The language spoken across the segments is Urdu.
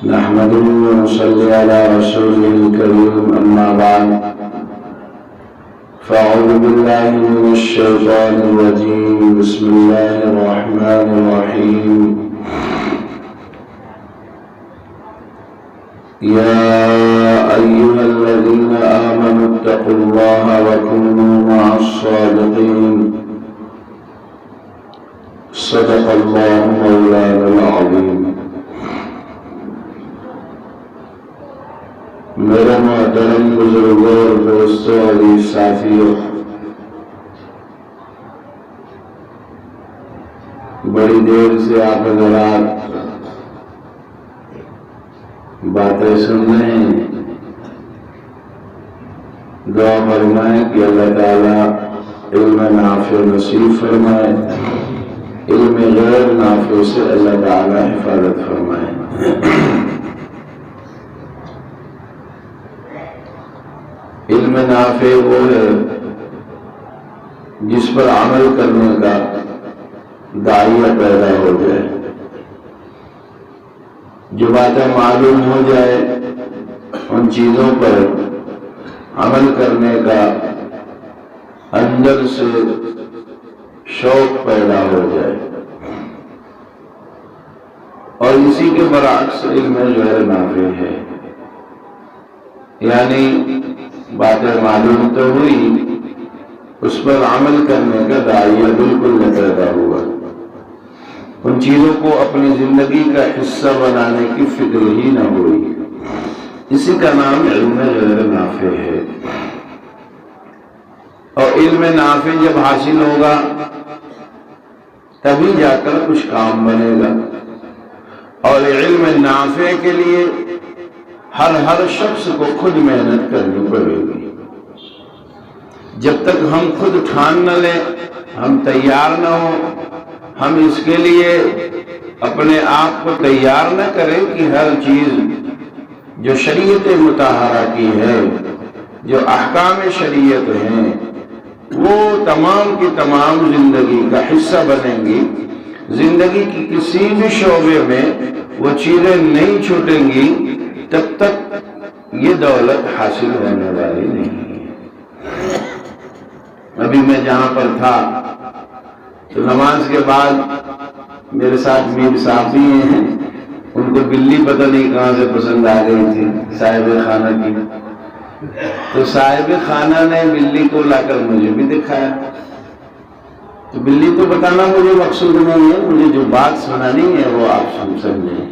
نحمده ونصلي على رسوله الكريم أما بعد فأعوذ بالله من الشيطان الرجيم بسم الله الرحمن الرحيم يا أيها الذين آمنوا اتقوا الله وكونوا مع الصادقين صدق الله مولانا العظيم میرے محترم بزرگوں اور دوستوں عزیز ساتھیوں، بڑی دیر سے آپ حضرات باتیں سن رہے ہیں۔ دعا فرمائیں کہ اللہ تعالیٰ علم نافع نصیب فرمائے، علم غیر نافع سے اللہ تعالیٰ حفاظت فرمائے۔ علم نافع وہ ہے جس پر عمل کرنے کا داعیہ پیدا ہو جائے، جو باتیں معلوم ہو جائے ان چیزوں پر عمل کرنے کا اندر سے شوق پیدا ہو جائے، اور اسی کے برعکس علم غیر نافع ہے، یعنی باتیں معلوم تو ہوئی، اس پر عمل کرنے کا داعیہ بالکل نہ پیدا ہوا، ان چیزوں کو اپنی زندگی کا حصہ بنانے کی فکر ہی نہ ہوئی، اسی کا نام علم غیر نافع ہے۔ اور علم نافع جب حاصل ہوگا تبھی جا کر کچھ کام بنے گا، اور علم نافع کے لیے ہر شخص کو خود محنت کرنی پڑے گی۔ جب تک ہم خود ٹھان نہ لیں، ہم تیار نہ ہوں، ہم اس کے لیے اپنے آپ کو تیار نہ کریں کہ ہر چیز جو شریعت مطہرہ کی ہے، جو احکام شریعت ہیں، وہ تمام کی تمام زندگی کا حصہ بنیں گی، زندگی کی کسی بھی شعبے میں وہ چیزیں نہیں چھوٹیں گی، تب تک یہ دولت حاصل ہونے والی نہیں ہے۔ ابھی میں جہاں پر تھا تو نماز کے بعد میرے ساتھ میر صاحب بھی ہیں، ان کو بلی پتہ نہیں کہاں سے پسند آ گئی تھی صاحب خانہ کی، تو صاحب خانہ نے بلی کو لا کر مجھے بھی دکھایا۔ تو بلی تو بتانا مجھے مقصود نہیں ہے، مجھے جو بات سنانی ہے وہ آپ سمجھیں۔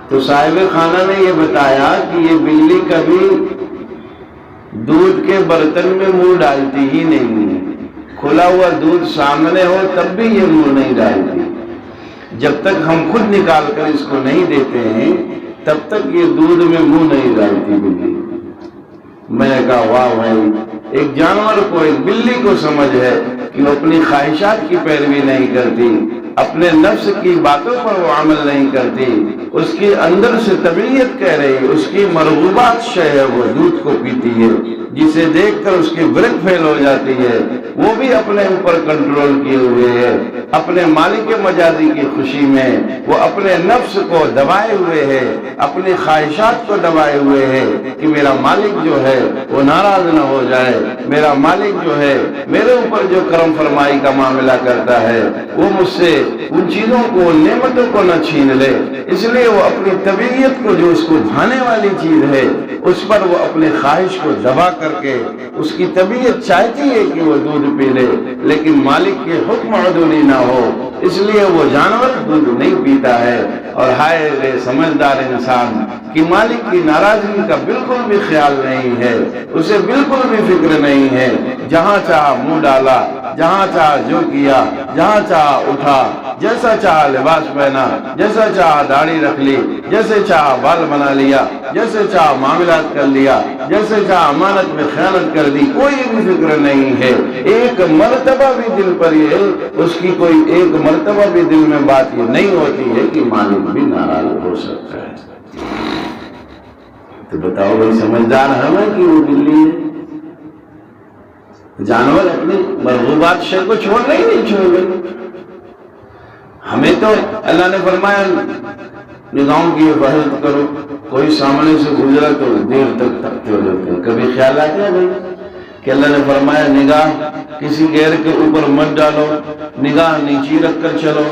تو صاحب خانہ نے یہ بتایا کہ یہ بلی کبھی دودھ کے برتن میں منہ ڈالتی ہی نہیں ہے، کھلا ہوا دودھ سامنے ہو تب بھی یہ منہ نہیں ڈالتی، جب تک ہم خود نکال کر اس کو نہیں دیتے ہیں تب تک یہ دودھ میں منہ نہیں ڈالتی بلی۔ میں نے کہا واہ بھائی، ایک جانور کو، ایک بلی کو سمجھ ہے کہ وہ اپنی خواہشات کی پیروی نہیں کرتی، اپنے نفس کی باتوں پر وہ عمل نہیں کرتی، اس کی اندر سے طبیعت کہہ رہی، اس کی مرغوبات شے ہے، وہ دودھ کو پیتی ہے، جسے دیکھ کر اس کی برک فیل ہو جاتی ہے، وہ بھی اپنے اوپر کنٹرول کیے ہوئے ہے، اپنے مالک مجازی کی خوشی میں وہ اپنے نفس کو دبائے ہوئے ہے، اپنی خواہشات کو دبائے ہوئے ہے کہ میرا مالک جو ہے وہ ناراض نہ ہو جائے، میرا مالک جو ہے میرے اوپر جو کرم فرمائی کا معاملہ کرتا ہے وہ مجھ سے ان چیزوں کو، نعمتوں کو نہ چھین لے، اس لیے وہ اپنی طبیعت کو، جو اس کو بھانے والی چیز ہے، اس پر وہ اپنے خواہش کو دبا کر کے، اس کی طبیعت چاہتی ہے کہ وہ دودھ پی لے لیکن مالک کے حکم عدولی نہ ہو، اس لیے وہ جانور دودھ نہیں پیتا ہے۔ اور ہائے رے سمجھدار انسان کہ مالک کی ناراضگی کا بالکل بھی خیال نہیں ہے، اسے بالکل بھی فکر نہیں ہے، جہاں چاہا منہ ڈالا، جہاں چاہا جو کیا، جہاں چاہا اٹھا، جیسا چاہا لباس پہنا، جیسا چاہا داڑھی رکھ لی، جیسے چاہا بال بنا لیا، جیسے چاہا معاملات کر لیا، جیسے چاہا امانت میں خیانت کر دی، کوئی بھی فکر نہیں ہے۔ ایک مرتبہ بھی دل پر یہ، اس کی کوئی ایک مرتبہ بھی دل میں بات یہ نہیں ہوتی ہے کہ مالک بھی ناراض ہو سکتا ہے۔ تو بتاؤ بھائی، سمجھدار ہمیں کہ وہ بلی ہے؟ جانور اپنی مرغوبات شے کو چھوڑنا ہی نہیں چھوڑ گئے۔ ہمیں تو اللہ نے فرمایا نگاہوں کی حفاظت کرو. کوئی سامنے سے گزرا تو دیر تک تکتے ہو جاتے ہیں. کبھی خیال آتا ہے بھائی کہ اللہ نے فرمایا نگاہ کسی غیر کے اوپر مت ڈالو, نگاہ نیچی رکھ کر چلو,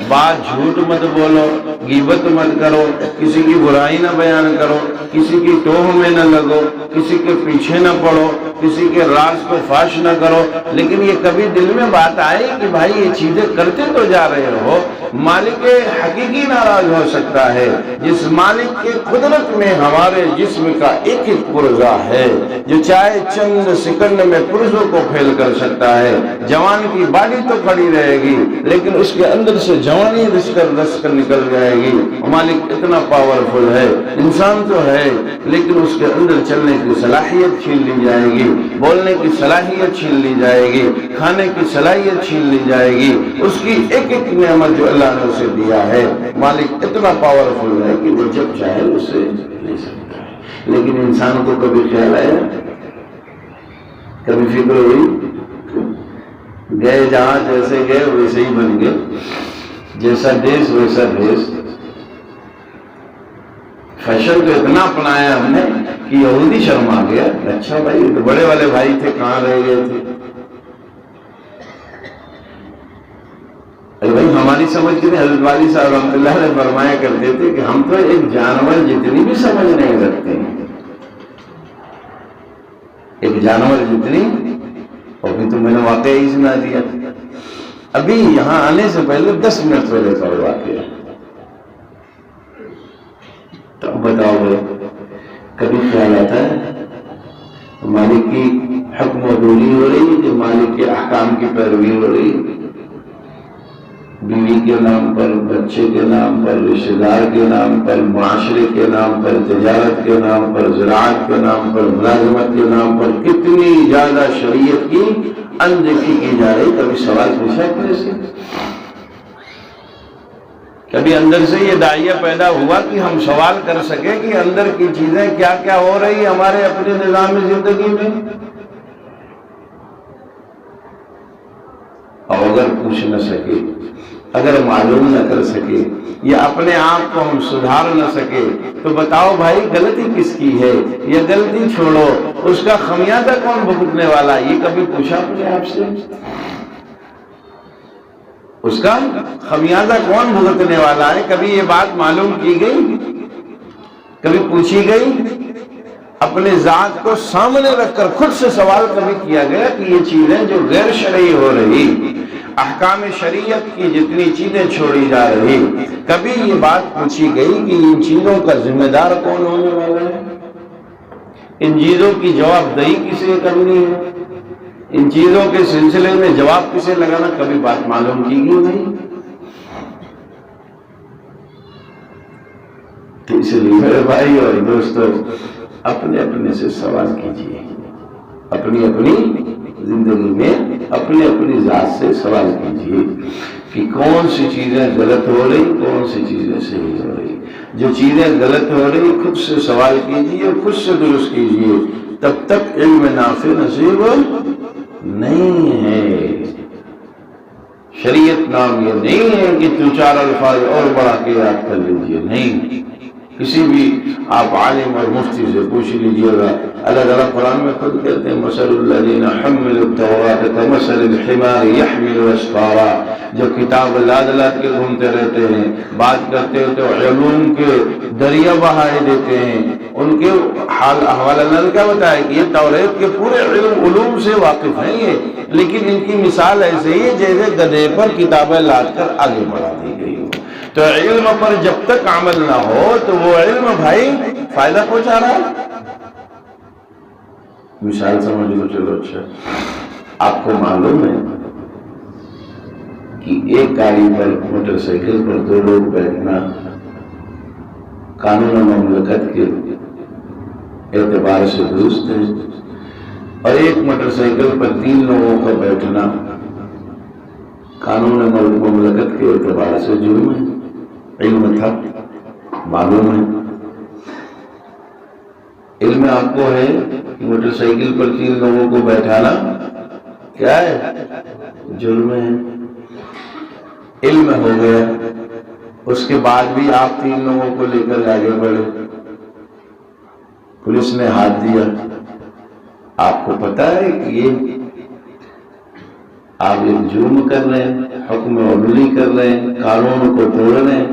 بات جھوٹ مت بولو, غیبت مت کرو, کسی کی برائی نہ بیان کرو, کسی کی ٹوہ میں نہ لگو, کسی کے پیچھے نہ پڑو, کسی کے راز کو فاش نہ کرو. لیکن یہ کبھی دل میں بات آئی کہ بھائی یہ چیزیں کرتے تو جا رہے ہو, مالک حقیقی ناراض ہو سکتا ہے. جس مالک کے قدرت میں ہمارے جسم کا ایک ایک پرزہ ہے, جو چاہے چند سیکنڈ میں پرزوں کو پھیل کر سکتا ہے. جوان کی باڈی تو کھڑی رہے گی لیکن اس کے اندر سے جوانی رس کر نکل جائے گی. مالک اتنا پاورفل ہے. انسان تو ہے لیکن اس کے اندر چلنے کی صلاحیت چھین لی جائے گی, بولنے کی صلاحیت چھین لی جائے گی, کھانے کی صلاحیت چھین لی جائے گی. اس کی ایک ایک نعمت جو اللہ نے اسے دیا ہے, مالک اتنا پاورفل ہے کہ وہ جب چاہے اسے لے سکتا ہے. لیکن انسان کو کبھی خیال آیا, کبھی فکر ہوئی, گئے جہاں جیسے گئے ویسے ہی بن گئے, جیسا دیس ویسا بھیس. فیشن تو اتنا اپنایا ہم نے کہ یہودی شرما گیا. اچھا بھائی تو بڑے والے بھائی تھے, کہاں رہ گئے تھے؟ بھائی ہماری سمجھ کے حضرت والی صاحب رحمۃ اللہ علیہ فرمایا کرتے تھے کہ ہم تو ایک جانور جتنی بھی سمجھ نہیں رکھتے ہیں, ایک جانور جتنی. اور بھی تو میں نے واقعہ ہی سنا دیا ابھی یہاں آنے سے پہلے 10 منٹ پہلے کا واقعہ. تو بتاؤ بھائی کبھی خیال آتا ہے مالک کی حکم و رولی ہو رہی ہے کہ مالک کے احکام کی پیروی ہو رہی, بیوی کے نام پر, بچے کے نام پر, رشتے دار کے نام پر, معاشرے کے نام پر, تجارت کے نام پر, زراعت کے نام پر, ملازمت کے نام پر کتنی زیادہ شریعت کی اندیکھی کی جا رہی. کبھی سوال پوچھا اپنے سے, کبھی اندر سے یہ داعیہ پیدا ہوا کہ ہم سوال کر سکیں کہ اندر کی چیزیں کیا کیا ہو رہی ہمارے اپنے نظام زندگی میں؟ اور اگر پوچھ نہ سکے, اگر معلوم نہ کر سکے, یا اپنے آپ کو ہم سدھار نہ سکے, تو بتاؤ بھائی غلطی کس کی ہے؟ یہ غلطی چھوڑو, اس کا خمیازہ کون بھگتنے والا؟ یہ کبھی پوچھا اپنے آپ سے؟ اس کا خمیازہ کون بھگتنے والا ہے؟ کبھی یہ بات معلوم کی گئی؟ کبھی پوچھی گئی؟ اپنے ذات کو سامنے رکھ کر خود سے سوال کبھی کیا گیا کہ یہ چیزیں جو غیر شرعی ہو رہی, احکام شریعت کی جتنی چیزیں چھوڑی جا رہی, کبھی یہ بات پوچھی گئی کہ ان چیزوں کا ذمہ دار کون ہونے والا ہے؟ ان چیزوں کی جواب دہی کسے کرنی ہے؟ ان چیزوں کے سلسلے میں جواب کسے لگانا؟ کبھی بات معلوم کی گئی نہیں. تو اس لیے میرے بھائی اور دوستوں, اپنے اپنے سے سوال کیجیے, اپنی اپنی زندگی میں اپنی اپنی ذات سے سوال کیجیے کہ کون سی چیزیں غلط ہو رہی, کون سی چیزیں صحیح ہو رہی. جو چیزیں غلط ہو رہی خود سے سوال کیجیے, خود سے درست کیجیے, تب تک علم نافع نصیب نہیں ہے. شریعت نام یہ نہیں ہے کہ 2-4 الفاظ اور بڑھا کے یاد کر لیجیے, نہیں. کسی بھی آپ عالم اور مفتی سے پوچھ لیجیے گا, اللہ تعالیٰ قرآن میں خود کہتے ہیں مثل الذین حملوا التوراۃ کمثل الحمار یحمل اسفارا. جو کتاب لاد لاد کے گھومتے رہتے ہیں, بات کرتے ہوتے علوم کے دریا بہائے دیتے ہیں, ان کے حال احوال اللہ نے کیا بتایا کہ یہ توریت کے پورے علوم سے واقف ہیں یہ, لیکن ان کی مثال ایسے ہی جیسے گدھے پر کتابیں لاد کر آگے بڑھا دی گئی ہو. تو علم پر جب تک عمل نہ ہو تو وہ علم بھائی فائدہ پہنچا رہا ہے. مثال سمجھ لو. چلو اچھا, آپ کو معلوم ہے کہ ایک گاڑی پر موٹر سائیکل پر 2 لوگ بیٹھنا قانون مملکت کے اعتبار سے درست ہے, اور ایک موٹر سائیکل پر 3 لوگوں کا بیٹھنا قانون مملکت کے اعتبار سے جرم ہے. علم تھا, معلوم ہے, علم آپ کو ہے کہ موٹر سائیکل پر 3 لوگوں کو بیٹھانا کیا ہے؟ جرم ہے. علم ہو گیا اس کے بعد بھی آپ 3 لوگوں کو لے کر آگے بڑھے، پولیس نے ہاتھ دیا۔ آپ کو پتا ہے کہ یہ آپ ایک جرم کر رہے ہیں، حکم عدولی کر رہے ہیں، قانون کو توڑ رہے ہیں،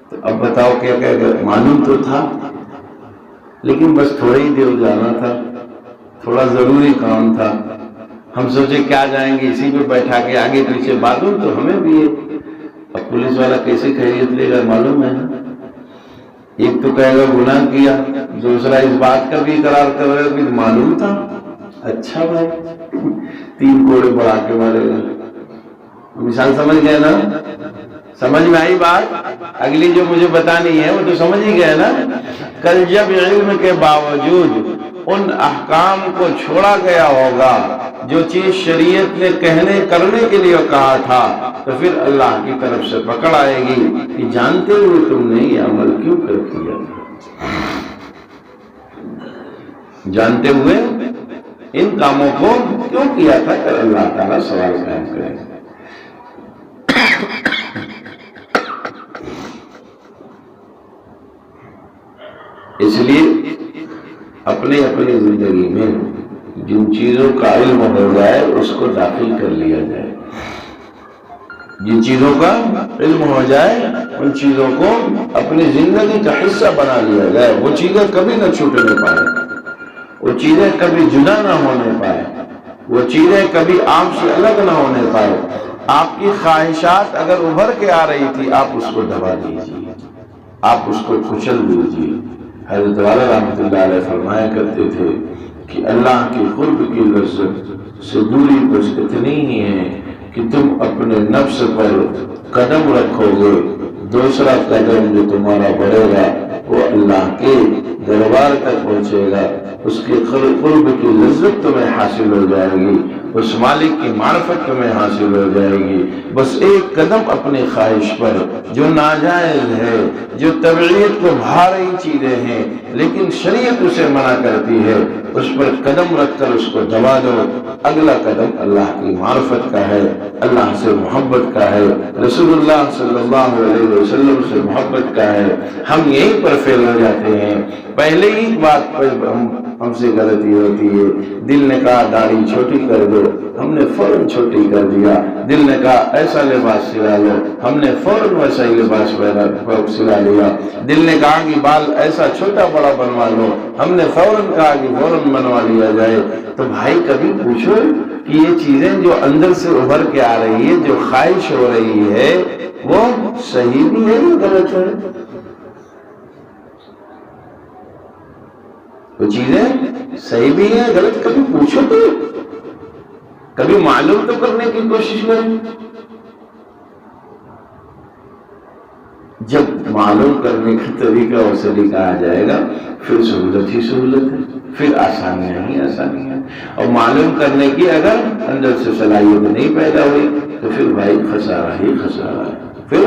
تو اب بتاؤ کیا معلوم تو تھا، لیکن بس تھوڑی ہی دیر جانا تھا، تھوڑا ضروری کام تھا، ہم سوچے کیا جائیں گے اسی پہ بیٹھا کے آگے پیچھے، معلوم تو ہمیں بھی ہے۔ اب پولیس والا کیسے خیریت لے گا؟ معلوم ہے نا، ایک تو کہے گا گناہ کیا، دوسرا اس بات کا بھی اقرار کر رہا ہے کہ معلوم تھا۔ اچھا بھائی 3 کوڑے بڑھا کے مارے گا۔ مثال سمجھ گئے نا؟ سمجھ میں آئی بات؟ اگلی جو مجھے بتانی ہے وہ تو سمجھ ہی گئے نا۔ کل جب علم کے باوجود ان احکام کو چھوڑا گیا ہوگا جو چیز شریعت نے کہنے کرنے کے لیے کہا تھا، تو پھر اللہ کی طرف سے پکڑ آئے گی کہ جانتے ہوئے تم نے یہ عمل کیوں کر دیا، جانتے ہوئے ان کاموں کو کیوں کیا تھا، کہ اللہ تعالیٰ سوال قائم کرے گا۔ اس لیے اپنے زندگی میں جن چیزوں کا علم ہو جائے اس کو داخل کر لیا جائے، جن چیزوں کا علم ہو جائے ان چیزوں کو اپنی زندگی کا حصہ بنا لیا جائے۔ وہ چیزیں کبھی نہ چھوٹنے پائے، وہ چیزیں کبھی جدا نہ ہونے پائے، وہ چیزیں کبھی آپ سے الگ نہ ہونے پائے۔ آپ کی خواہشات اگر ابھر کے آ رہی تھی، آپ اس کو دبا دیجیے، آپ اس کو کچل دیجیے۔ حضرت والا رحمۃ اللہ علیہ فرمایا کرتے تھے کہ اللہ کی قرب کی لذت سے دوری کچھ اتنی ہی ہے کہ تم اپنے نفس پر قدم رکھو گے، دوسرا قدم جو تمہارا بڑھے گا وہ اللہ کے دربار تک پہنچے گا، اس کی قرب کی لذت تمہیں حاصل ہو جائے گی، اس مالک کی معرفت تمہیں حاصل ہو جائے گی۔ بس ایک قدم اپنی خواہش پر جو ناجائز ہے، جو طبیعت کو بھا رہی چیزیں ہیں لیکن شریعت اسے منع کرتی ہے، اس پر قدم رکھ کر اس کو دبا دو۔ اگلا قدم اللہ کی معرفت کا ہے، اللہ سے محبت کا ہے، رسول اللہ صلی اللہ علیہ وسلم سے محبت کا ہے۔ ہم یہیں پر فیل ہو جاتے ہیں۔ پہلے ہی بات پر ہم سے غلطی ہوتی ہے، دل نے کہا داڑھی چھوٹی کر دو، ہم نے فوراً چھوٹی کر دیا۔ دل نے کہا ایسا لباس سلا لو، ہم نے فوراً ویسا ہی لباس سلا لیا۔ دل نے کہا کہ بال ایسا چھوٹا بڑا بنوا لو، ہم نے فوراً کہا کہ فوراً بنوا لیا جائے۔ تو بھائی کبھی پوچھو کہ یہ چیزیں جو اندر سے ابھر کے آ رہی ہے، جو خواہش ہو رہی ہے، وہ صحیح بھی ہے یا غلط ہے؟ وہ چیزیں صحیح بھی ہیں غلط، کبھی پوچھو تو، کبھی معلوم تو کرنے کی کوشش کریں۔ جب معلوم کرنے کا طریقہ اور سلیقہ آ جائے گا پھر سہولت ہی سہولت ہے، پھر آسانیاں ہی آسانیاں۔ اور معلوم کرنے کی اگر اندر سے صلاحیت نہیں پیدا ہوئی تو پھر بھائی خسارہ ہی خسارہ ہے، پھر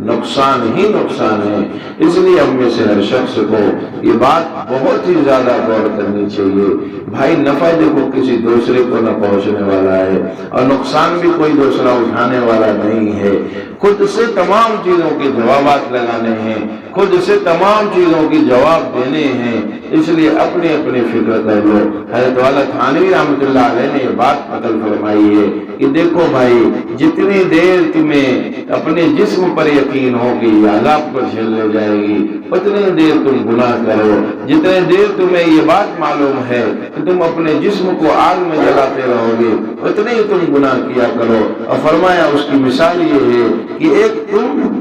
نقصان ہی نقصان ہے۔ اس لیے ہم میں سے ہر شخص کو یہ بات بہت ہی زیادہ غور کرنی چاہیے۔ بھائی نفع دیکھو کسی دوسرے کو نہ پہنچنے والا ہے اور نقصان بھی کوئی دوسرا اٹھانے والا نہیں ہے۔ خود سے تمام چیزوں کے جوابات لگانے ہیں، خود سے تمام چیزوں کی جواب دینے ہیں، اس لیے اپنی اپنی فکر کر لو۔ حضرت والا تھانوی رحمۃ اللہ علیہ نے یہ بات نقل فرمائی ہے کہ دیکھو بھائی، جتنی دیر تمہیں اپنے جسم پر یقین ہوگی عذاب کو جھیلنے جائے گی، اتنی دیر تم گناہ کرو۔ جتنے دیر تمہیں یہ بات معلوم ہے کہ تم اپنے جسم کو آگ میں جلاتے رہو گے، اتنے ہی تم گناہ کیا کرو۔ اور فرمایا اس کی مثال یہ ہے کہ ایک تم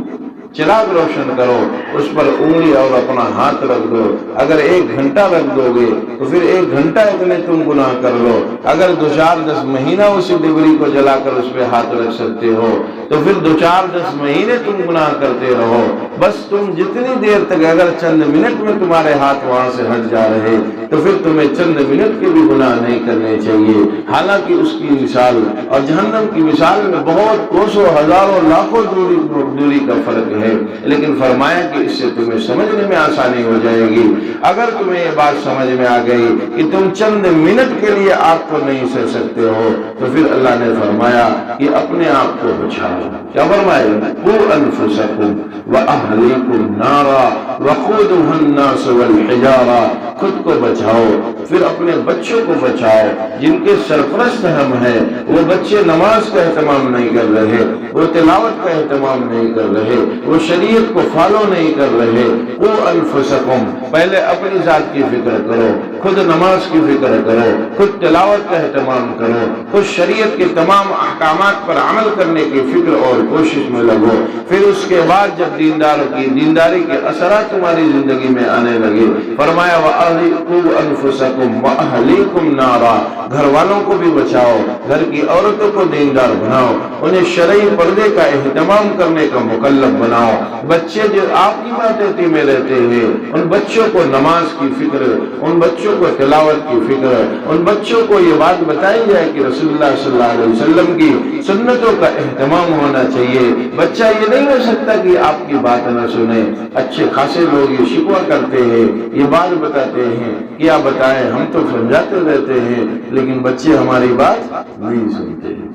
چراغ روشن کرو، اس پر انگلی اور اپنا ہاتھ رکھ دو، اگر 1 گھنٹہ رکھ دو گے تو پھر 1 گھنٹہ اتنے تم گناہ کر لو۔ اگر 2-4-10 مہینہ اسی ڈبری کو جلا کر اس پہ ہاتھ رکھ سکتے ہو تو پھر 2-4-10 مہینے تم گناہ کرتے رہو۔ بس تم جتنی دیر تک، اگر چند منٹ میں تمہارے ہاتھ وہاں سے ہٹ جا رہے تو پھر تمہیں چند منٹ کے بھی گناہ نہیں کرنے چاہیے۔ حالانکہ اس کی مثال اور جہنم کی مثال میں بہت کوسوں ہزاروں لاکھوں دوری کا فرق رہے، لیکن فرمایا کہ اس سے تمہیں سمجھنے میں آسانی ہو جائے گی۔ اگر تمہیں یہ بات سمجھ میں آ گئی کہ تم چند منٹ کے لیے آگ کو نہیں سہ سکتے ہو، تو پھر اللہ نے فرمایا کہ اپنے آپ کو بچاؤ۔ کیا فرمایا؟ قُوا أَنفُسَكُمْ وَأَهْلِيكُمْ نَارًا وَقُودُهَا النَّاسُ وَالْحِجَارَةُ، خود کو بچاؤ، پھر اپنے بچوں کو بچاؤ جن کے سرپرست ہم ہیں۔ وہ بچے نماز کا اہتمام نہیں کر رہے، وہ تلاوت کا اہتمام نہیں کر رہے، وہ شریعت کو فالو نہیں کر رہے۔ قُوا أَنفُسَكُمْ، پہلے اپنی ذات کی فکر کرو، خود نماز کی فکر کرو، خود تلاوت کا اہتمام کرو، خود شریعت کے تمام احکامات پر عمل کرنے کی فکر اور کوشش میں لگو۔ پھر اس کے بعد جب دینداری کے اثرات تمہاری زندگی میں آنے لگے، فرمایا قُوا أَنفُسَكُمْ وَأَهْلِيكُمْ نَارًا، گھر والوں کو بھی بچاؤ، گھر کی عورتوں کو دیندار بناؤ، انہیں شرعی پردے کا اہتمام کرنے کا مکلف بناؤ۔ بچے جو آپ کی ماتحتی میں رہتے ہیں، ان بچوں کو نماز کی فکر، ان بچوں کو تلاوت کی فکر، ان بچوں کو یہ بات بتائی جائے کہ رسول اللہ صلی اللہ علیہ وسلم کی سنتوں کا اہتمام ہونا چاہیے۔ بچہ یہ نہیں ہو سکتا کہ آپ کی بات نہ سنے۔ اچھے خاصے لوگ یہ شکوہ کرتے ہیں، یہ بات بتاتے ہیں، کیا بتائیں، ہم تو سمجھاتے رہتے ہیں لیکن بچے ہماری بات نہیں سنتے ہیں،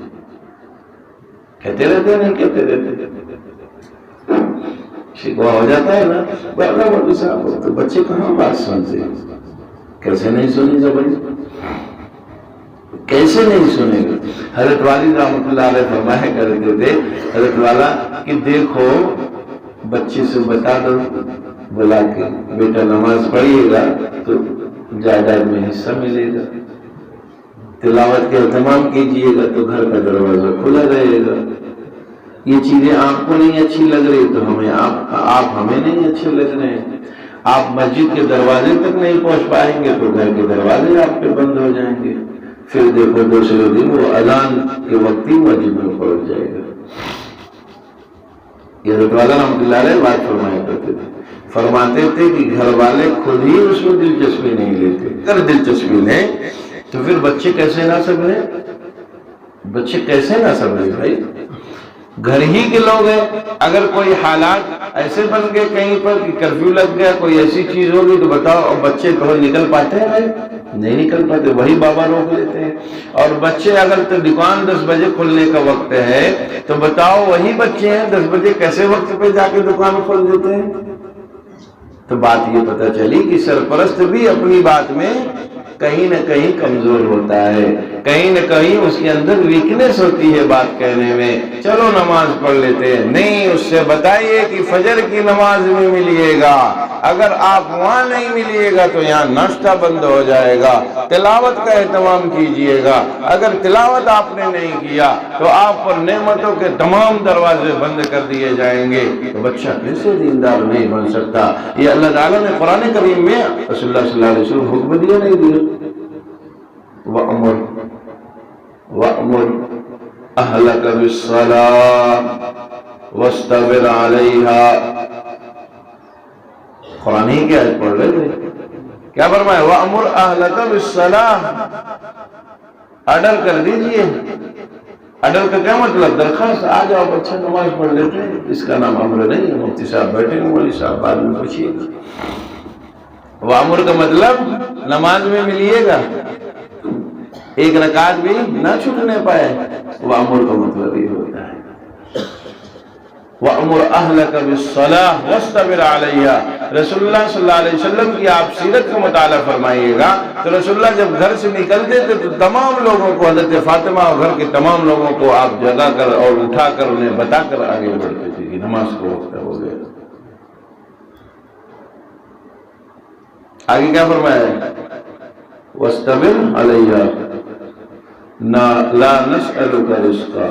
کہتے رہتے ہیں، نہیں کہتے رہتے، شکوہ ہو جاتا ہے نا، مولوی صاحب تو بچے کہاں بات سنتے ہیں، کیسے نہیں سنی زبان، کیسے نہیں سنے گا۔ حضرت والد رحمۃ اللہ علیہ فرمایا کرتے تھے، حضرت والا کہ دیکھو بچے سے بتا دو، بلا کے بیٹا نماز پڑھیے گا تو جائیداد میں حصہ ملے گا، تلاوت کے اہتمام کیجیے گا تو گھر کا دروازہ کھلا رہے گا۔ یہ چیزیں آپ کو نہیں اچھی لگ رہی تو آپ ہمیں نہیں اچھے لگ رہے ہیں۔ آپ مسجد کے دروازے تک نہیں پہنچ پائیں گے تو گھر کے دروازے آپ پہ بند ہو جائیں گے، پھر دیکھو دوسرے دن وہ اذان کے وقت ہی مسجد میں پہنچ جائے گا۔ یہ حضرت والا رحمۃ اللہ علیہ بات فرمایا کرتے تھے، فرماتے تھے کہ گھر والے خود ہی اس میں دلچسپی نہیں لیتے، اگر دلچسپی لیں تو پھر بچے کیسے نہ سمجھیں، بچے کیسے نہ سمجھیں بھائی، گھر ہی کے لوگ ہیں۔ اگر کوئی حالات ایسے بن گئے کہیں پر کہ کرفیو لگ گیا، کوئی ایسی چیز ہوگی تو بتاؤ، اور بچے تو نکل پاتے ہیں بھائی، نہیں نکل پاتے، وہی بابا روک لیتے ہیں۔ اور بچے اگر تو دکان 10 بجے کھلنے کا وقت ہے تو بتاؤ وہی بچے ہیں 10 بجے کیسے وقت پہ جا کے دکان کھول دیتے ہیں۔ تو بات یہ پتہ چلی کہ سرپرست بھی اپنی بات میں کہیں نہ کہیں کمزور ہوتا ہے، کہیں نہ کہیں اس کے اندر ویکنیس ہوتی ہے بات کہنے میں۔ چلو نماز پڑھ لیتے ہیں، نہیں، اس سے بتائیے کہ فجر کی نماز میں ملیے گا، اگر آپ وہاں نہیں ملیے گا تو یہاں ناشتہ بند ہو جائے گا۔ تلاوت کا اہتمام کیجئے گا، اگر تلاوت آپ نے نہیں کیا تو آپ پر نعمتوں کے تمام دروازے بند کر دیے جائیں گے۔ تو بچہ کیسے دیندار نہیں بن سکتا؟ یہ اللہ تعالیٰ نے قرآن کریم میں رسول اللہ صلی اللہ علیہ وسلم حکم دیا نہیں دیا؟ وَأْمُرْ أَهْلَكَ بِالصَّلَاةِ وَاسْتَبِرْ عَلَيْهَا، قرآن ہی کی آیت پڑھ رہے تھے، کیا فرمایا؟ وَأْمُرْ أَهْلَكَ بِالصَّلَاةِ، آرڈر کر دیجئے۔ آرڈر کا کیا مطلب؟ درخواست، آ جاؤ بچہ نماز پڑھ لیتے ہیں، اس کا نام امر نہیں ہے۔ مفتی صاحب بیٹھے ہیں، مولوی صاحب بعد میں پوچھیے گا۔ وَأْمُرْ کا مطلب نماز میں ملیے گا، ایک رکعت بھی نہ چھوٹنے پائے، وَأْمُرْ کا مطلب یہ ہوتا ہے۔ وَأْمُرْ أَهْلَكَ بِالصَّلَاةِ وَاسْتَبِرْ عَلَيْهَا، رسول اللہ صلی اللہ علیہ وسلم کی آپ سیرت کا مطالعہ فرمائیے گا تو رسول اللہ جب گھر سے نکلتے تھے تو تمام لوگوں کو، حضرت فاطمہ اور گھر کے تمام لوگوں کو آپ جگا کر اور اٹھا کر انہیں بتا کر آگے بڑھتے تھے کہ نماز کو وقت ہو گیا۔ آگے کیا فرمایا ہے؟ وَاسْتَبِرْ عَلَيْهَا لَا نَسْأَلُكَ رِزْقًا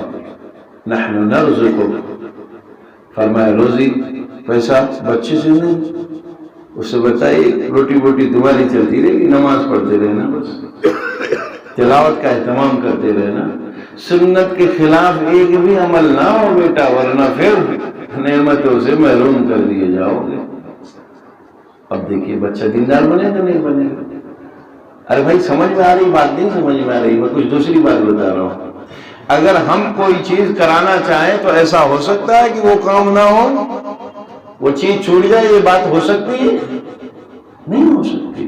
نَحْنُ نَرْزُقُكَ، فرمایا روزی پیسہ بچے سے نہیں، اس سے بتائیے روٹی بوٹی تمہاری چلتی رہے گی، نماز پڑھتے رہنا، بس تلاوت کا اہتمام کرتے رہنا، سنت کے خلاف ایک بھی عمل نہ ہو بیٹا، ورنہ پھر نعمتوں سے محروم کر دیے جاؤ گے۔ اب دیکھیے بچہ دیندار بنے گا نہیں بنے گا؟ ارے بھائی سمجھ میں آ رہی بات؟ نہیں سمجھ میں آ رہی، میں کچھ دوسری بات بتا رہا ہوں۔ اگر ہم کوئی چیز کرانا چاہیں تو ایسا ہو سکتا ہے کہ وہ کام نہ ہو؟ وہ چیز چھوٹ جائے، یہ بات ہو سکتی ہے؟ نہیں ہو سکتی۔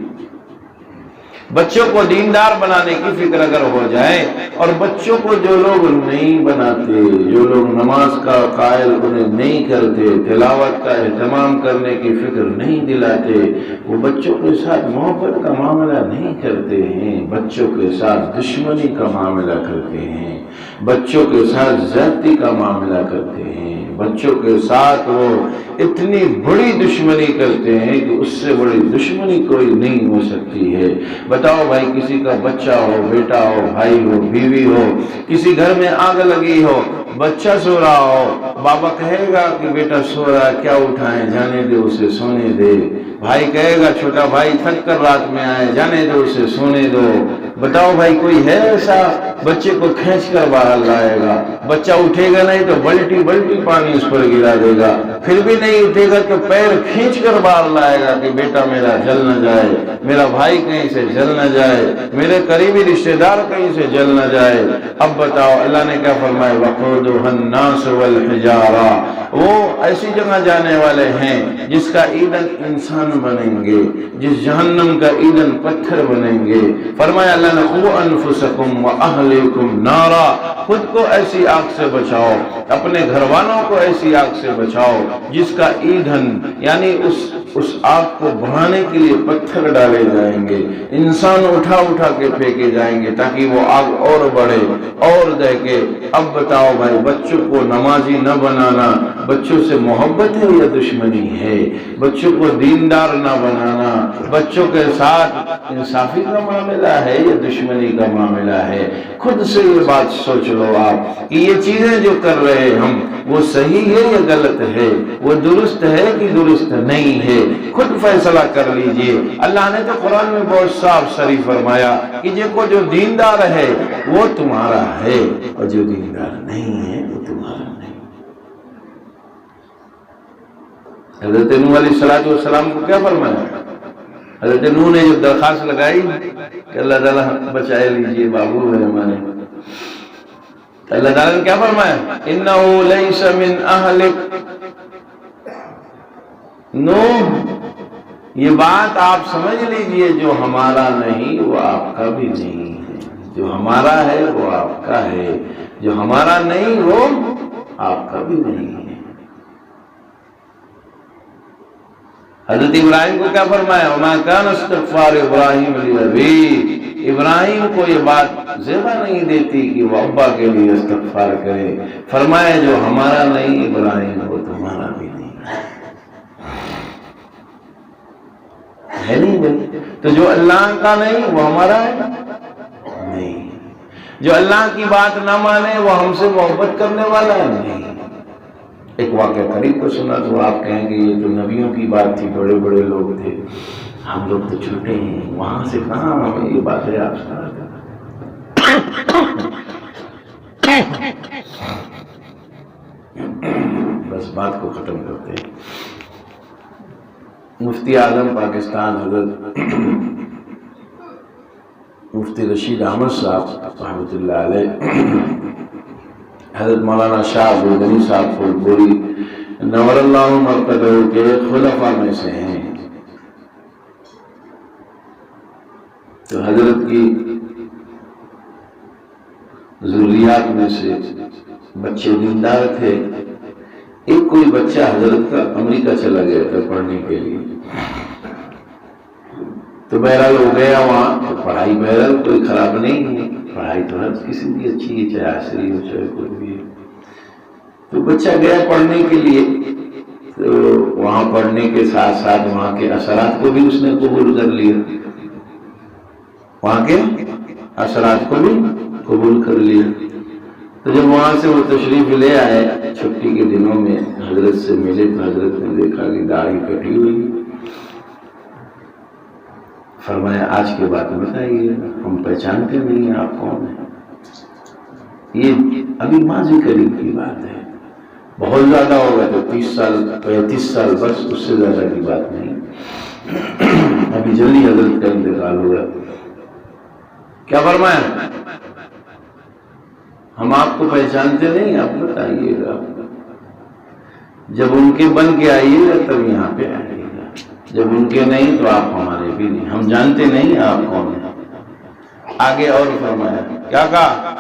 بچوں کو دیندار بنانے کی فکر اگر ہو جائے، اور بچوں کو جو لوگ نہیں بناتے، جو لوگ نماز کا قائل انہیں نہیں کرتے، تلاوت کا اہتمام کرنے کی فکر نہیں دلاتے، وہ بچوں کے ساتھ محبت کا معاملہ نہیں کرتے ہیں، بچوں کے ساتھ دشمنی کا معاملہ کرتے ہیں، بچوں کے ساتھ زیادتی کا معاملہ کرتے ہیں، بچوں کے ساتھ وہ اتنی بڑی دشمنی کرتے ہیں کہ اس سے بڑی دشمنی کوئی نہیں ہو سکتی ہے۔ بتاؤ بھائی، کسی کا بچہ ہو، بیٹا ہو، بھائی ہو، بیوی ہو، کسی گھر میں آگ لگی ہو، بچہ سو رہا ہو، بابا کہے گا کہ بیٹا سو رہا کیا اٹھائیں، جانے دے اسے سونے دے۔ بھائی کہے گا چھوٹا بھائی تھک کر رات میں آئے، جانے دے اسے سونے دو۔ بتاؤ بھائی، کوئی ہے ایسا بچے کو کھینچ کر باہر لائے گا؟ بچہ اٹھے گا نہیں تو بلٹی بلٹی پانی اس پر گرا دے گا، پھر بھی نہیں اٹھے گا تو پیر کھینچ کر باہر لائے گا کہ بیٹا میرا جل نہ جائے، میرا بھائی کہیں سے جل نہ جائے، میرے قریبی رشتہ دار کہیں سے جل نہ جائے۔ اب بتاؤ اللہ نے کیا فرمایا؟ وَقُودُهَا النَّاسُ وَالْحِجَارَةُ، وہ ایسی جگہ جانے والے ہیں جس کا ایندھن انسان بنیں گے، جس جہنم کا ایندھن پتھر بنیں گے۔ فرمایا اللہ نے قُوا أَنفُسَكُمْ وَأَهْلِكُمْ نَارًا، خود کو ایسی آگ سے بچاؤ، اپنے گھر والوں کو ایسی آگ سے بچاؤ جس کا ایندھن، یعنی اس آگ کو بڑھانے کے لیے پتھر ڈالے جائیں گے، انسان اٹھا اٹھا کے پھینکے جائیں گے تاکہ وہ آگ اور بڑھے اور دہکے۔ اب بتاؤ بھائی، بچوں کو نمازی نہ بنانا بچوں سے محبت ہے یا دشمنی ہے؟ بچوں کو دیندار نہ بنانا بچوں کے ساتھ انصافی کا معاملہ ہے یا دشمنی کا معاملہ ہے؟ خود سے یہ بات سوچ لو آپ کہ یہ چیزیں جو کر رہے ہم، وہ صحیح ہے یا غلط ہے، وہ درست ہے کہ درست نہیں ہے؟ خود فیصلہ کر لیجئے۔ اللہ نے تو قرآن میں بہت صاف صریح فرمایا کہ جو دیندار ہے وہ تمہارا ہے، اور جو دیندار نہیں ہے وہ تمہارا نہیں۔ حضرت نوح علیہ السلام کو کیا فرمایا؟ حضرت نوح نے جو درخواست لگائی کہ اللہ تعالیٰ بچائے لیجئے، بابو ہے ہمارے، اللہ تعالیٰ نے کیا فرمایا؟ اِنَّهُ لَيْسَ مِنْ أَهْلِكَ، نوح یہ بات آپ سمجھ لیجئے، جو ہمارا نہیں وہ آپ کا بھی نہیں ہے، جو ہمارا ہے وہ آپ کا ہے، جو ہمارا نہیں وہ آپ کا بھی نہیں ہے۔ حضرت ابراہیم کو کیا فرمایا؟ وَمَا كَانَ اسْتِغْفَارُ إِبْرَاهِيمَ لِأَبِيهِ، ابراہیم کو یہ بات زیبا نہیں دیتی کہ وہ ابا کے لیے استغفار کرے۔ فرمایا جو ہمارا نہیں ابراہیم وہ تمہارا بھی نہیں ہے نہیں بھائی؟ تو جو اللہ کا نہیں وہ ہمارا ہے نہیں، جو اللہ کی بات نہ مانے وہ ہم سے محبت کرنے والا ہے نہیں۔ ایک واقعہ قریب کو سنا تو آپ کہیں گے یہ تو نبیوں کی بات تھی، بڑے بڑے لوگ تھے، ہم لوگ تو چھوٹے ہیں، وہاں سے کہاں ہمیں یہ بات ہے آپ سنا۔ بس بات کو ختم کرتے ہیں۔ مفتی اعظم پاکستان حضرت مفتی رشید احمد صاحب رحمۃ اللہ علیہ، حضرت مولانا شاہ عبدالغنی صاحب پھولپوری نور اللہ مرقدہ کے خلفاء میں سے ہیں۔ تو حضرت کی ذریات میں سے بچے دیندار تھے۔ ایک کوئی بچہ حضرت کا امریکہ چلا گیا تھا پڑھنے کے لیے، تو بہرحال ہو گیا وہاں، تو پڑھائی بہرحال کوئی خراب نہیں ہے، پڑھائی تو ہر کسی کی اچھی ہے، چاہے عصری ہو چاہے کوئی بھی ہے۔ تو بچہ گیا پڑھنے کے لیے، تو وہاں پڑھنے کے ساتھ ساتھ وہاں کے اثرات کو بھی اس نے قبول کر لیا، وہاں کے اثرات کو بھی قبول کر لیا۔ تو جب وہاں سے وہ تشریف لے آئے چھٹی کے دنوں میں، حضرت سے ملے تو حضرت نے دیکھا کہ داڑھی کٹی ہوئی۔ فرمایا آج کے بعد بتائیے، ہم پہچانتے نہیں ہیں آپ کون ہیں۔ یہ ابھی ماضی قریب کی بات ہے، بہت زیادہ ہوگا تو 30 سال 35 سال، بس اس سے زیادہ کی بات نہیں، ابھی جلدی حضرت کا انتقال ہوا۔ کیا فرمایا؟ ہم آپ کو پہچانتے نہیں، آپ بتائیے گا۔ جب ان کے بن کے آئیے گا تب یہاں پہ آئیے گا، جب ان کے نہیں تو آپ ہمارے بھی نہیں، ہم جانتے نہیں آپ کون ہیں۔ آگے اور فرمایا، کیا کہا؟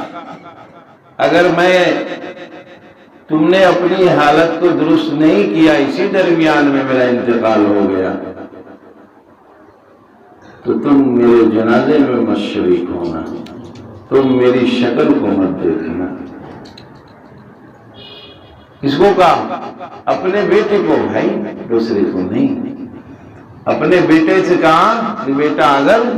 اگر تم نے اپنی حالت کو درست نہیں کیا، اسی درمیان میں میرا انتقال ہو گیا، تو تم میرے جنازے میں مت شریک ہونا، تم میری شکل کو مت دیکھنا۔ کس کو کہا؟ اپنے بیٹے کو، بھائی، دوسرے کو نہیں۔ اپنے بیٹے سے کہا کہ بیٹا اگر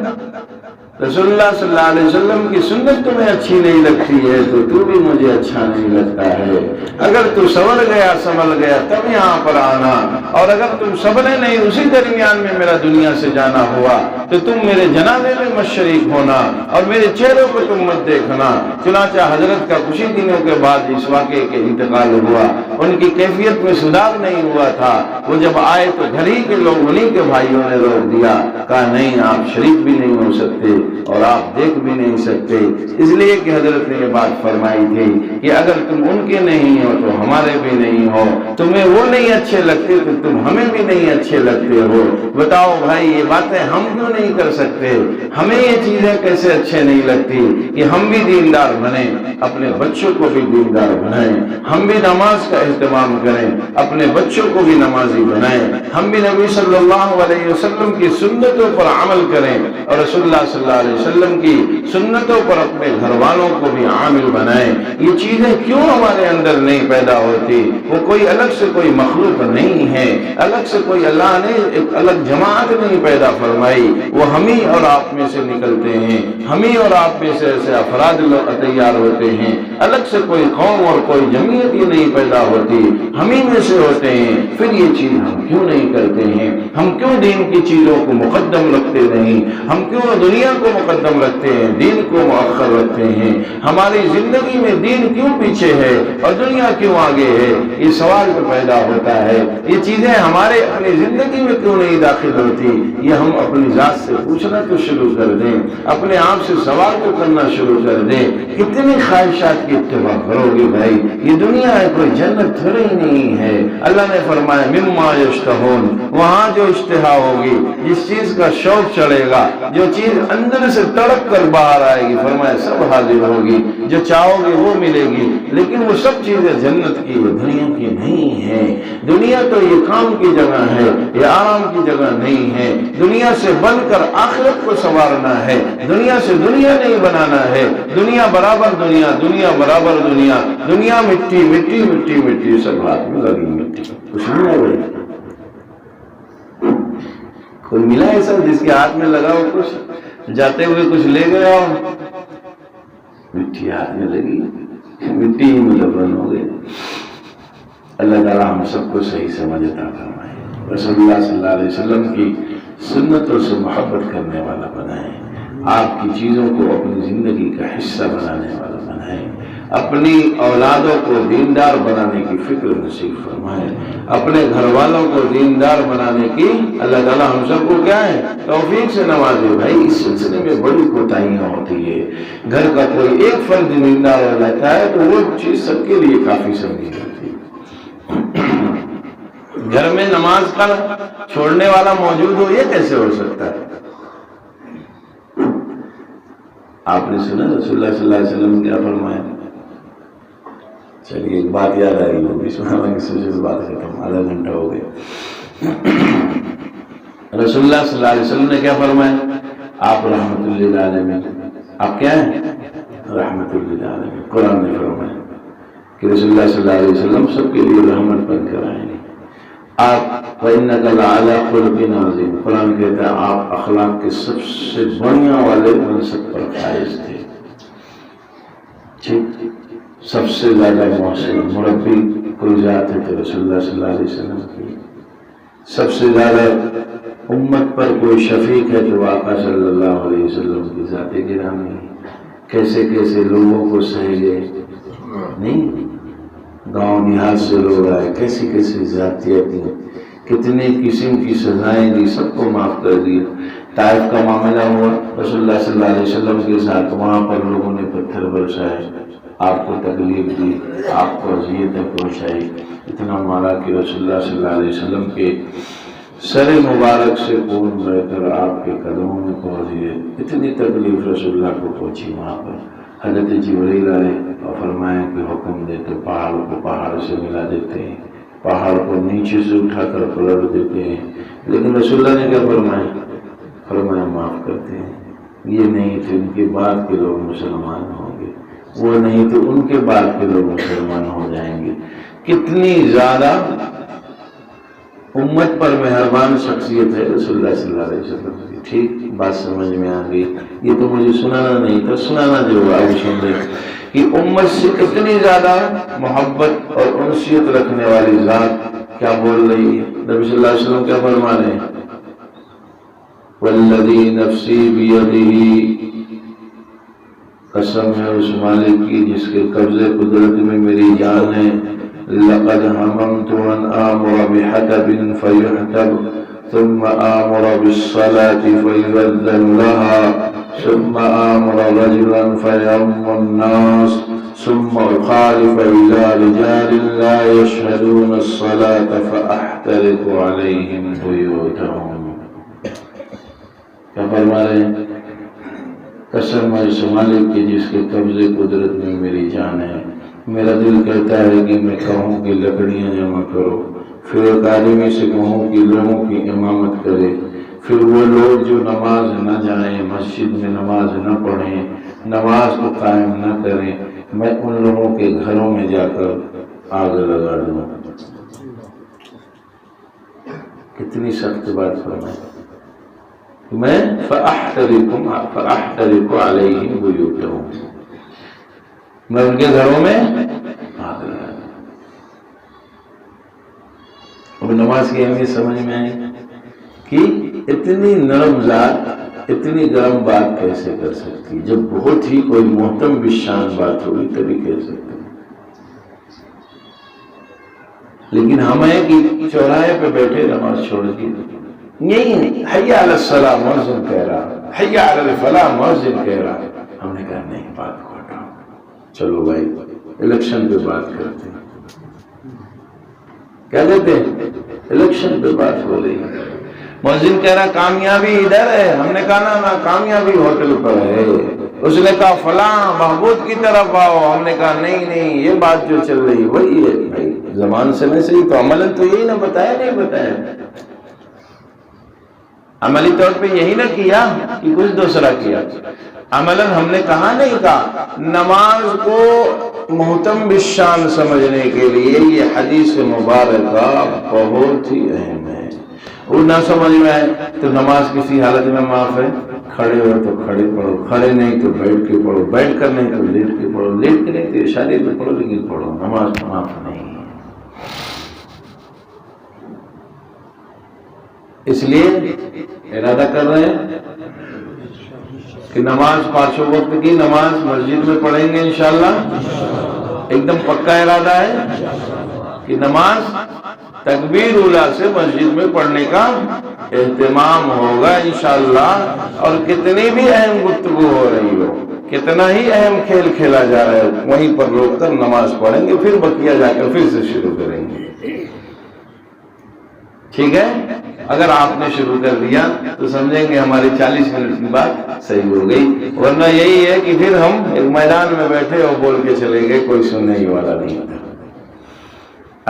رسول اللہ صلی اللہ علیہ وسلم کی سنت تمہیں اچھی نہیں لگتی ہے تو بھی مجھے اچھا نہیں لگتا ہے۔ اگر تو سنور گیا سنبھل گیا تب یہاں پر آنا، اور اگر تم سنبھلے نہیں اسی درمیان میں میرا دنیا سے جانا ہوا تو تم میرے جنازے میں مت شریک ہونا اور میرے چہروں کو تم مت دیکھنا۔ چنانچہ حضرت کا کچھ ہی دنوں کے بعد اس واقعے کے انتقال ہوا، ان کی کیفیت میں سدھار نہیں ہوا تھا۔ وہ جب آئے تو گھر ہی کے لوگ، انہیں کے بھائیوں نے روک دیا، کہا نہیں آپ شریک بھی نہیں ہو سکتے اور آپ دیکھ بھی نہیں سکتے، اس لیے کہ حضرت نے یہ بات فرمائی تھی کہ اگر تم ان کے نہیں ہو تو ہمارے بھی نہیں ہو، تمہیں وہ نہیں اچھے لگتے تو تم ہمیں بھی نہیں اچھے لگتے ہو۔ بتاؤ بھائی یہ باتیں ہم کیوں نہیں کر سکتے؟ ہمیں یہ چیزیں کیسے اچھے نہیں لگتی کہ ہم بھی دیندار بنیں، اپنے بچوں کو بھی دیندار بنائیں، ہم بھی نماز کا اہتمام کریں، اپنے بچوں کو بھی نمازی بنائیں، ہم بھی نبی صلی اللہ علیہ وسلم کی سنتوں پر عمل کریں اور رسول اللہ صلی اللہ علیہ وسلم کی سنتوں پر اپنے گھر والوں کو بھی عامل بنائیں۔ یہ چیزیں کیوں ہمارے اندر نہیں پیدا ہوتی؟ وہ کوئی الگ سے کوئی مخلوق نہیں ہے، الگ سے کوئی اللہ نے ایک الگ جماعت نہیں پیدا فرمائی، وہ ہم ہی اور آپ میں سے نکلتے ہیں، ہم ہی اور آپ میں سے ایسے افراد لوگ تیار ہوتے ہیں، الگ سے کوئی قوم اور کوئی جمعیت ہی نہیں پیدا ہوتی، ہم ہی میں سے ہوتے ہیں۔ پھر یہ چیز ہم کیوں نہیں کرتے ہیں؟ ہم کیوں دین کی چیزوں کو مقدم رکھتے نہیں؟ ہم کیوں دنیا کو مقدم رکھتے ہیں، دین کو مؤخر رکھتے ہیں؟ ہماری زندگی میں دین کیوں پیچھے ہے اور دنیا کیوں آگے ہے؟ یہ سوال تو پیدا ہوتا ہے۔ یہ چیزیں ہمارے اپنی زندگی میں کیوں نہیں داخل ہوتی؟ یہ ہم اپنی ذات سے پوچھنا تو شروع کر دیں، اپنے آپ سے سوال تو کرنا شروع کر دیں۔ کتنی خواہشات کی اتباع کرو گے بھائی؟ یہ دنیا ہے، کوئی جنت تھوڑی نہیں ہے۔ اللہ نے فرمایا مما یشتہون، وہاں جو اشتہا ہوگی، جس چیز کا شوق چڑھے گا، جو چیز اندر سے تڑپ کر باہر آئے گی، فرمایا سب حاضر ہوگی، جو چاہو گے وہ ملے گی، لیکن وہ سب چیزیں جنت کی، وہ دنیا کی نہیں ہے۔ دنیا تو یہ کام کی جگہ ہے، یہ آرام کی جگہ نہیں ہے۔ دنیا سے بن کر آخرت کو سنوارنا ہے، دنیا سے دنیا نہیں بنانا ہے۔ دنیا برابر دنیا، دنیا برابر دنیا، دنیا مٹی مٹی مٹی مٹی، سب ہاتھ میں لگی مٹی، کچھ نہیں ہے بھائی۔ کوئی ملا ایسا جس کے ہاتھ میں لگا ہو کچھ، جاتے ہوئے کچھ لے گیا ہو؟ مٹی ہاتھ میں لگی، مٹی ہی مدفن ہو گئی۔ اللہ تعالیٰ ہم سب کو صحیح سمجھ عطا فرمائے، رسول اللہ صلی اللہ علیہ وسلم کی سنتوں سے محبت کرنے والا بنائے، آپ کی چیزوں کو اپنی زندگی کا حصہ بنانے والا بنائے، اپنی اولادوں کو دیندار بنانے کی فکر نصیب فرمائے، اپنے گھر والوں کو دیندار بنانے کی اللہ تعالیٰ ہم سب کو کیا ہے توفیق سے نوازے۔ بھائی اس سلسلے میں بڑی کوتاہیاں ہوتی ہے، گھر کا کوئی ایک فرد دیندار ہو جاتا ہے تو وہ چیز سب کے لیے کافی سمجھی جاتی ہے۔ گھر میں نماز کا چھوڑنے والا موجود ہو، یہ کیسے ہو سکتا ہے؟ آپ نے سنا رسول اللہ صلی اللہ علیہ وسلم کیا فرمایا؟ چلیے ایک بات یاد آئی، وہ بھی سنا، بات ختم، آدھا گھنٹہ ہو گیا۔ رسول اللہ صلی اللہ علیہ وسلم نے کیا فرمایا؟ آپ رحمت للعالمین، آپ کیا ہیں؟ رحمت للعالمین۔ قرآن نے فرمایا کہ رسول اللہ صلی اللہ علیہ وسلم سب کے لیے رحمت بن کر آئے ہیں۔ آپ وَإِنَّكَ لَعَلَىٰ خُلُقٍ عَظِيمٍ، قرآن کہتا ہے آپ اخلاق کے سب سے بڑھیا والے منصب پر فائز تھے۔ ٹھیک، سب سے زیادہ محسن مربی کوئی ذات ہے تو رسول اللہ صلی اللہ علیہ وسلم کی، سب سے زیادہ امت پر کوئی شفیق ہے تو آقا صلی اللہ علیہ وسلم کی ذات گرامی۔ کیسے کیسے لوگوں کو سہے نہیں، گاؤں دیہات سے لوگ آئے، کیسی کیسی ذاتیت دی، کتنے قسم کی سزائیں دی، سب کو معاف کر دیا۔ طائف کا معاملہ ہوا رسول اللہ صلی اللہ علیہ وسلم کے ساتھ، وہاں پر لوگوں نے پتھر برسائے، آپ کو تکلیف دی، آپ کو اذیتیں پہنچائی، اتنا مارا کہ رسول اللہ صلی اللہ علیہ وسلم کے سر مبارک سے خون بہ کر آپ کے قدموں میں پہنچ گئے، اتنی تکلیف رسول اللہ کو پہنچی وہاں پر۔ حضرت جبرائیل آئے اور فرمایا کہ حکم دے تو پہاڑ کو پہاڑ سے ملا دیتے ہیں، پہاڑ کو نیچے سے اٹھا کر پلٹ دیتے ہیں، لیکن رسول اللہ نے کیا فرمایا معاف کرتے ہیں۔ یہ نہیں تو ان کے بعد کے لوگ مسلمان ہوں گے، وہ نہیں تو ان کے بعد کے لوگ مسلمان ہو جائیں گے۔ کتنی زیادہ امت پر مہربان شخصیت ہے رسول اللہ صلی اللہ علیہ وسلم کی۔ ٹھیک بات سمجھ میں آ گئی؟ یہ تو مجھے سنانا نہیں تھا، سنانا جو ہوا اب سن لیں کہ امت سے اتنی زیادہ محبت اور انسیت رکھنے والی ذات کیا بول رہی ہے۔ نبی صلی اللہ علیہ وسلم کیا فرما رہے ہیں؟ والذی نفسی بیدہ، قسم ہے اس مالک کی جس کے قبضے قدرت میں میری جان ہے، لقد هممت ان آمر بحطب فيحتب ثم آمر بالصلاة فيؤذن لها ثم آمر رجلا فيؤم الناس ثم أخالف إلى رجال لا يشهدون الصلاة فأحترق عليهم بيوتهم۔ کیا فرما رہے ہیں؟ قسم ہے اس مالک کی جس کے قبضے قدرت میں میری جان ہے، میرا دل کہتا ہے کہ میں کہوں کہ لکڑیاں جمع کرو، پھر ایک آدمی سے کہوں کہ لوگوں کی امامت کرے، پھر وہ لوگ جو نماز نہ جائیں، مسجد میں نماز نہ پڑھیں، نماز کو قائم نہ کریں، میں ان لوگوں کے گھروں میں جا کر آگ لگا دوں۔ کتنی سخت بات فرمائی، میں فَأَحْتَرِقُ عَلَيْهِمْ بُيُوتَهُمْ، میں ان کے گھروں میں آگ لگا دوں۔ اب نماز کی اہمیت سمجھ میں آئی کہ اتنی نرم ذات اتنی گرم بات کیسے کر سکتی، جب بہت ہی کوئی محتم بشان بات ہوگی تبھی کہہ سکتے ہیں۔ لیکن ہمیں کہ چوراہے پہ بیٹھے نماز چھوڑ دی، نہیں حی علی الصلاۃ مؤذن کہہ رہا، حی علی الفلاح مؤذن کہہ رہا، ہم نے کہا نہیں بات کو ہٹاؤ، چلو بھائی الیکشن پہ بات کرتے ہیں۔ کیا کہتے ہیں؟ الیکشن پہ بات ہو رہی ہے، مؤذن کہہ رہا کامیابی ادھر ہے، ہم نے کہا نا کامیابی ہوٹل پر ہے، اس نے کہا فلاں محبوب کی طرف آؤ، ہم نے کہا نہیں یہ بات جو چل رہی وہی ہے۔ بھائی زبان سے نہیں صحیح تو عملاً تو یہی نہ بتایا، نہیں بتایا، عملی طور پہ یہی نہ کیا کہ کچھ دوسرا کیا، عملاً ہم نے کہا نہیں کہا۔ نماز کو محتم بالشان سمجھنے کے لیے یہ حدیث مبارکہ بہت ہی اہم ہے۔ وہ نہ سمجھ میں آئے تو نماز کسی حالت میں معاف ہے، کھڑے ہو تو کھڑے پڑھو، کھڑے نہیں تو بیٹھ کے پڑھو، بیٹھ کر نہیں تو لیٹ کے پڑھو، لیٹ کے نہیں تو اشارے میں پڑھو، لیکن پڑھو، نماز معاف نہیں ہے۔ اس لیے ارادہ کر رہے ہیں کہ نماز پانچوں وقت کی نماز مسجد میں پڑھیں گے انشاءاللہ، ایک دم پکا ارادہ ہے کہ نماز تکبیر اولیٰ سے مسجد میں پڑھنے کا اہتمام ہوگا انشاءاللہ، اور کتنی بھی اہم گفتگو ہو رہی ہو، کتنا ہی اہم کھیل کھیلا جا رہا ہے، وہیں پر روک کر نماز پڑھیں گے، پھر بقیہ جا کر پھر سے شروع کریں گے۔ ٹھیک ہے؟ اگر آپ نے شروع کر دیا تو سمجھیں گے ہماری 40 منٹ کی بات صحیح ہو گئی، ورنہ یہی ہے کہ پھر ہم ایک میدان میں بیٹھے اور بول کے چلیں گے، کوئی سننے ہی والا نہیں ہوتا۔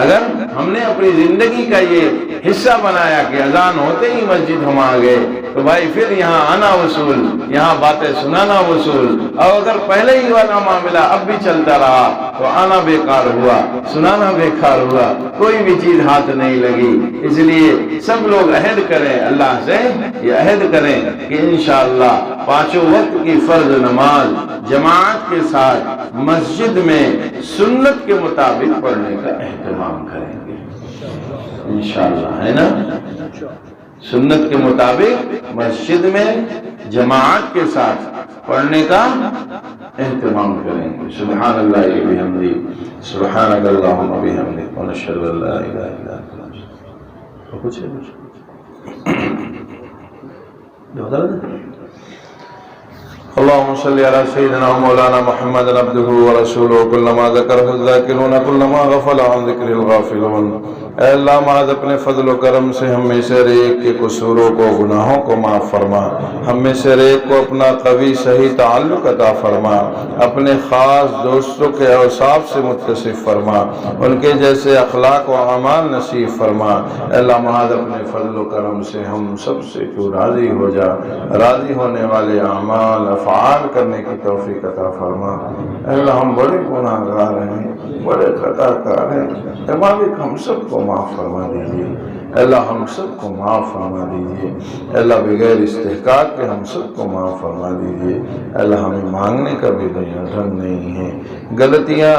اگر ہم نے اپنی زندگی کا یہ حصہ بنایا کہ اذان ہوتے ہی مسجد ہم آ گئے، تو بھائی پھر یہاں آنا وصول، یہاں باتیں سنانا وصول، اور اگر پہلے ہی والا معاملہ اب بھی چلتا رہا تو آنا بیکار ہوا، سنانا بیکار ہوا، کوئی بھی چیز ہاتھ نہیں لگی۔ اس لیے سب لوگ عہد کریں، اللہ سے یہ عہد کریں کہ انشاءاللہ پانچوں وقت کی فرض نماز جماعت کے ساتھ مسجد میں سنت کے مطابق پڑھنے کا اہتمام کریں گے انشاءاللہ، ہے نا؟ سنت کے مطابق مسجد میں جماعت کے ساتھ پڑھنے کا اہتمام کریں گے۔ سبحان اللہ وبحمدہ، سبحانک اللہم وبحمدک، ونشہد ان لا الہ الا انت۔ کچھ ہے اللهم صل على سيدنا ومولانا محمد عبده ورسوله كلما ذكره الذاكرون كلما غفل عن ذكر الغافلون۔ اے اللہ محض اپنے فضل و کرم سے ہم میں سے ہر ایک کے قصوروں کو گناہوں کو معاف فرما، ہم میں سے ہر ایک کو اپنا قوی صحیح تعلق عطا فرما، اپنے خاص دوستوں کے اوصاف سے متصف فرما، ان کے جیسے اخلاق و اعمال نصیب فرما۔ اے اللہ محض اپنے فضل و کرم سے ہم سب سے تو راضی ہو جا، راضی ہونے والے اعمال افعال کرنے کی توفیق عطا فرما۔ اے اللہ ہم بڑے گناہ گار ہیں، بڑے خطا کار ہیں، اے مالک ہم سب کو معاف فرما دیجیے، اے اللہ ہم سب کو معاف فرما دیجیے، اے اللہ بغیر استحقاق کے ہم سب کو معاف فرما دیجیے۔ اے اللہ ہمیں مانگنے کا بھی ڈھنگ نہیں ہے، غلطیاں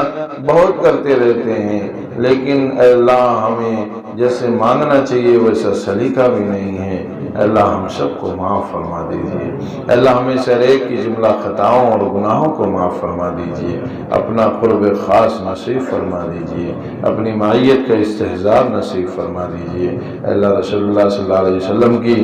بہت کرتے رہتے ہیں، لیکن اے اللہ ہمیں جیسے مانگنا چاہیے ویسا سلیقہ بھی نہیں ہے۔ اے اللہ ہم سب کو معاف فرما دیجیے، اے اللہ ہمیں سے ہر ایک کی جملہ خطاؤں اور گناہوں کو معاف فرما دیجیے، اپنا قرب خاص نصیب فرما دیجیے، اپنی معیت کا استحضار نصیب فرما دیجیے۔ اے اللہ رسول اللہ صلی اللہ علیہ وسلم کی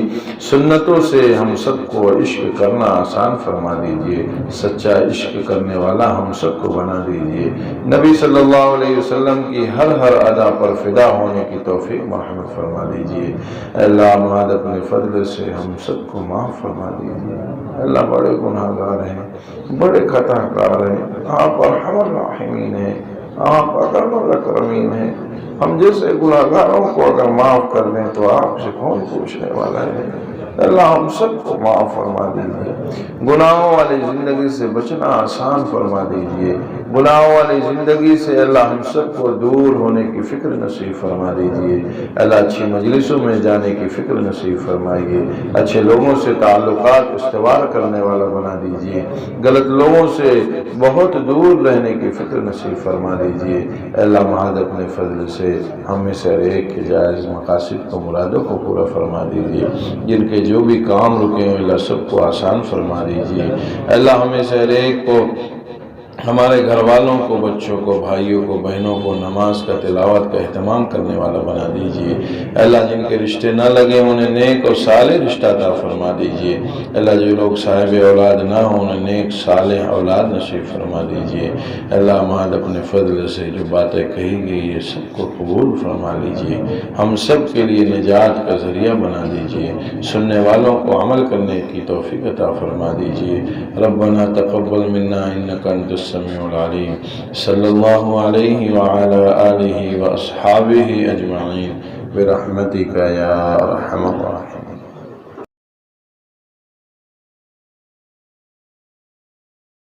سنتوں سے ہم سب کو عشق کرنا آسان فرما دیجیے، سچا عشق کرنے والا ہم سب کو بنا دیجیے، نبی صلی اللہ علیہ وسلم کی ہر ادا پر فدا ہونے کی توفیق مرحمت فرما دیجیے۔ اے اللہ محض اپنے فضل سے ہم سب کو معاف فرما دیجیے۔ اللہ بڑے گناہ گار ہیں، بڑے خطا کار ہیں، آپ ارحم الراحمین ہیں، آپ اکرم الاکرمین ہیں۔ ہم جیسے گناہ گاروں کو اگر معاف کر دیں تو آپ سے کون پوچھنے والا ہے؟ اللہ ہم سب کو معاف فرما دیجیے، گناہوں والی زندگی سے بچنا آسان فرما دیجیے، گناہوں والی زندگی سے اللہ ہم سب کو دور ہونے کی فکر نصیب فرما دیجیے۔ اللہ اچھی مجلسوں میں جانے کی فکر نصیب فرمائیے، اچھے لوگوں سے تعلقات استوار کرنے والا بنا دیجیے، غلط لوگوں سے بہت دور رہنے کی فکر نصیب فرما دیجیے۔ اللہ محض اپنے فضل سے ہم میں سے ہر ایک کے جائز مقاصد کو مرادوں کو پورا فرما دیجیے، جن کے جو بھی کام رکے ہیں اللہ سب کو آسان فرما دیجیے۔ اللہ ہمیں سے ہر ایک کو، ہمارے گھر والوں کو، بچوں کو، بھائیوں کو، بہنوں کو نماز کا تلاوت کا اہتمام کرنے والا بنا دیجیے۔ اللہ جن کے رشتے نہ لگے انہیں نیک اور صالح رشتہ عطا فرما دیجیے۔ اللہ جو لوگ صاحب اولاد نہ ہوں انہیں نیک صالح اولاد نصیب فرما دیجیے۔ اللہ محض اپنے فضل سے جو باتیں کہی گئی یہ سب کو قبول فرما لیجیے، ہم سب کے لیے نجات کا ذریعہ بنا دیجیے، سننے والوں کو عمل کرنے کی توفیق عطا فرما دیجیے۔ ربنا تقبل منا انک انت السمیع العلیم۔ صلی اللہ علیہ وعلی آلہ واصحابہ اجمعین برحمتک یا ارحم الراحمین۔